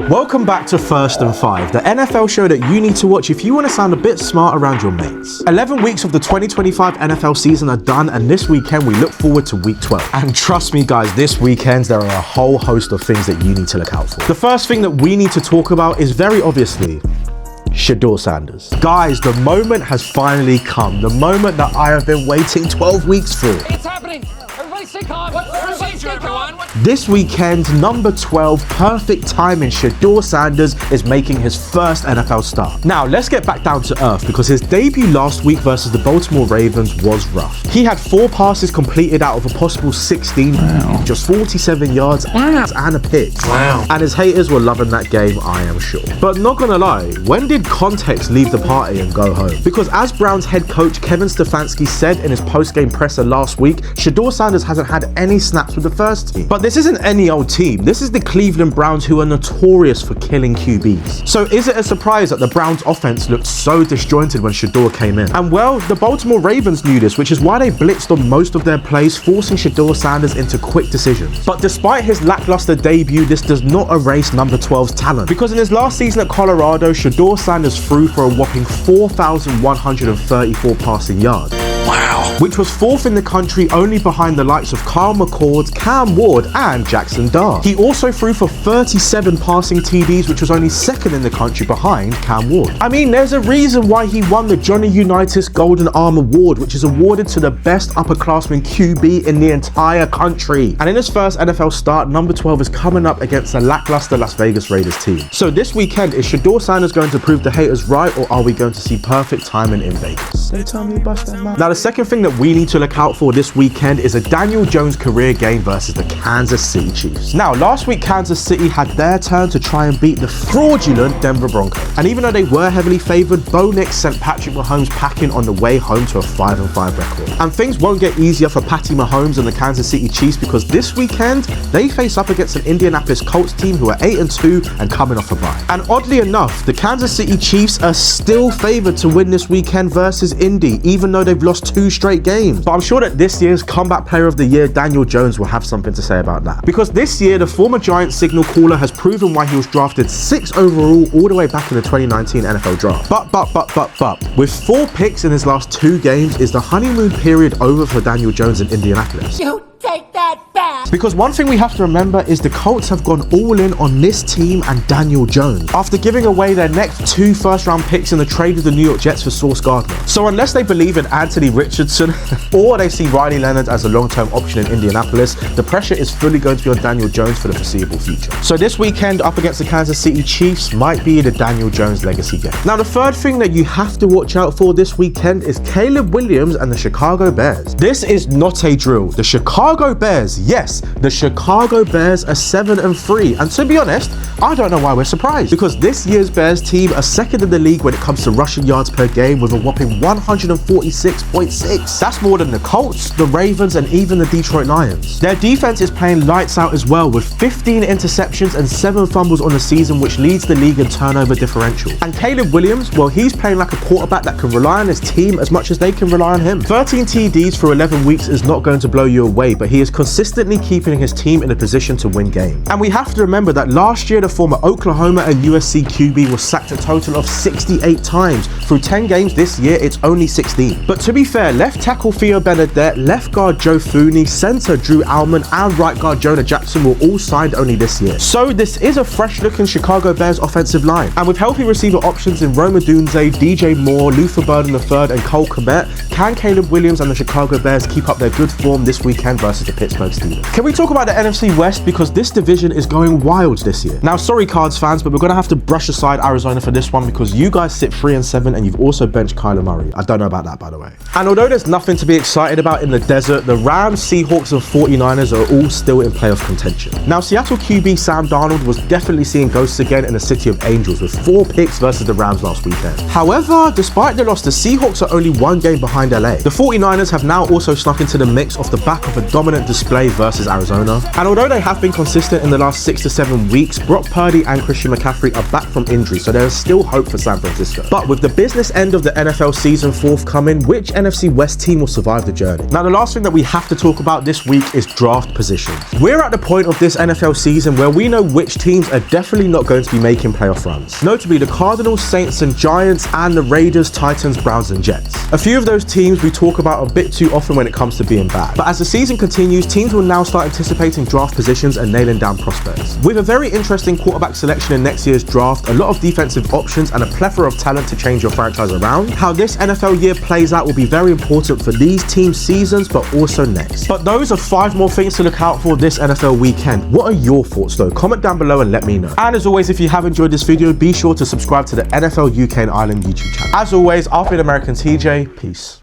Welcome back to First and 5, the NFL show that you need to watch if you want to sound a bit smart around your mates. 11 weeks of the 2025 NFL season are done, and this weekend we look forward to week 12. And trust me guys, this weekend there are a whole host of things that you need to look out for. The first thing that we need to talk about is very obviously Shedeur Sanders. Guys, the moment has finally come. The moment that I have been waiting 12 weeks for. It's happening! Everybody stay calm! What's the procedure, everyone? This weekend, number 12, perfect timing, Shedeur Sanders is making his first NFL start. Now, let's get back down to earth because his debut last week versus the Baltimore Ravens was rough. He had 4 passes completed out of a possible 16, just 47 yards and a pick. Wow. And his haters were loving that game, I am sure. But not gonna lie, when did context leave the party and go home? Because as Browns head coach Kevin Stefanski said in his post-game presser last week, Shedeur Sanders hasn't had any snaps with the first team. But this isn't any old team. This is the Cleveland Browns, who are notorious for killing QBs. So is it a surprise that the Browns offense looked so disjointed when Shedeur came in? And well, the Baltimore Ravens knew this, which is why they blitzed on most of their plays, forcing Shedeur Sanders into quick decisions. But despite his lackluster debut, this does not erase number 12's talent. Because in his last season at Colorado, Shedeur Sanders threw for a whopping 4,134 passing yards. Wow. Which was 4th in the country, only behind the likes of Kyle McCord, Cam Ward, and Jackson Dart. He also threw for 37 passing TDs, which was only 2nd in the country behind Cam Ward. I mean, there's a reason why he won the Johnny Unitas Golden Arm Award, which is awarded to the best upperclassman QB in the entire country. And in his first NFL start, number 12 is coming up against a lackluster Las Vegas Raiders team. So this weekend, is Shedeur Sanders going to prove the haters right, or are we going to see perfect timing in Vegas? They tell me bust that man. Now, the second thing that we need to look out for this weekend is a Daniel Jones career game versus the Kansas City Chiefs. Now, last week Kansas City had their turn to try and beat the fraudulent Denver Broncos. And even though they were heavily favored, Bo Nix sent Patrick Mahomes packing on the way home to a 5-5 record. And things won't get easier for Patty Mahomes and the Kansas City Chiefs, because this weekend they face up against an Indianapolis Colts team who are 8-2 and coming off a bye. And oddly enough, the Kansas City Chiefs are still favored to win this weekend versus Indy, even though they've lost 2 straight games. But I'm sure that this year's Comeback Player of the Year, Daniel Jones, will have something to say about that. Because this year, the former Giants signal caller has proven why he was drafted 6th overall all the way back in the 2019 NFL draft. But, with 4 picks in his last 2 games, is the honeymoon period over for Daniel Jones in Indianapolis? You take that back! Because one thing we have to remember is the Colts have gone all in on this team and Daniel Jones after giving away their next 2 first-round picks in the trade with the New York Jets for Sauce Gardner. So unless they believe in Anthony Richardson or they see Riley Leonard as a long-term option in Indianapolis, the pressure is fully going to be on Daniel Jones for the foreseeable future. So this weekend up against the Kansas City Chiefs might be the Daniel Jones legacy game. Now, the third thing that you have to watch out for this weekend is Caleb Williams and the Chicago Bears. This is not a drill. The Chicago Bears, yes, the Chicago Bears are 7-3, and to be honest, I don't know why we're surprised, because this year's Bears team are 2nd in the league when it comes to rushing yards per game with a whopping 146.6. That's more than the Colts, the Ravens, and even the Detroit Lions. Their defense is playing lights out as well, with 15 interceptions and 7 fumbles on the season, which leads the league in turnover differential. And Caleb Williams, well, he's playing like a quarterback that can rely on his team as much as they can rely on him. 13 TDs for 11 weeks is not going to blow you away, but he is consistently keeping his team in a position to win games. And we have to remember that last year the former Oklahoma and USC QB was sacked a total of 68 times. Through 10 games this year, it's only 16. But to be fair, left tackle Theo Benedette, left guard Joe Thuney, center Drew Allman, and right guard Jonah Jackson were all signed only this year. So this is a fresh-looking Chicago Bears offensive line. And with healthy receiver options in Rome Odunze, DJ Moore, Luther Burden III, and Cole Kmet, can Caleb Williams and the Chicago Bears keep up their good form this weekend versus the Pittsburgh Steelers? Can we talk about the NFC West, because this division is going wild this year? Now, sorry Cards fans, but we're going to have to brush aside Arizona for this one, because you guys sit 3-7 and you've also benched Kyler Murray. I don't know about that, by the way. And although there's nothing to be excited about in the desert, the Rams, Seahawks, and 49ers are all still in playoff contention. Now, Seattle QB Sam Darnold was definitely seeing ghosts again in the City of Angels with 4 picks versus the Rams last weekend. However, despite the loss, the Seahawks are only 1 game behind LA. The 49ers have now also snuck into the mix off the back of a dominant dominant display versus Arizona. And although they have been consistent in the last 6 to 7 weeks, Brock Purdy and Christian McCaffrey are back from injury, so there is still hope for San Francisco. But with the business end of the NFL season forthcoming, which NFC West team will survive the journey? Now, the last thing that we have to talk about this week is draft positions. We're at the point of this NFL season where we know which teams are definitely not going to be making playoff runs. Notably, the Cardinals, Saints and Giants, and the Raiders, Titans, Browns and Jets. A few of those teams we talk about a bit too often when it comes to being bad. But as the season continues, teams will now start anticipating draft positions and nailing down prospects. With a very interesting quarterback selection in next year's draft, a lot of defensive options and a plethora of talent to change your franchise around, how this NFL year plays out will be very important for these teams' seasons, but also next. But those are 5 more things to look out for this NFL weekend. What are your thoughts though? Comment down below and let me know. And as always, if you have enjoyed this video, be sure to subscribe to the NFL UK and Ireland YouTube channel. As always, I've been American TJ. Peace.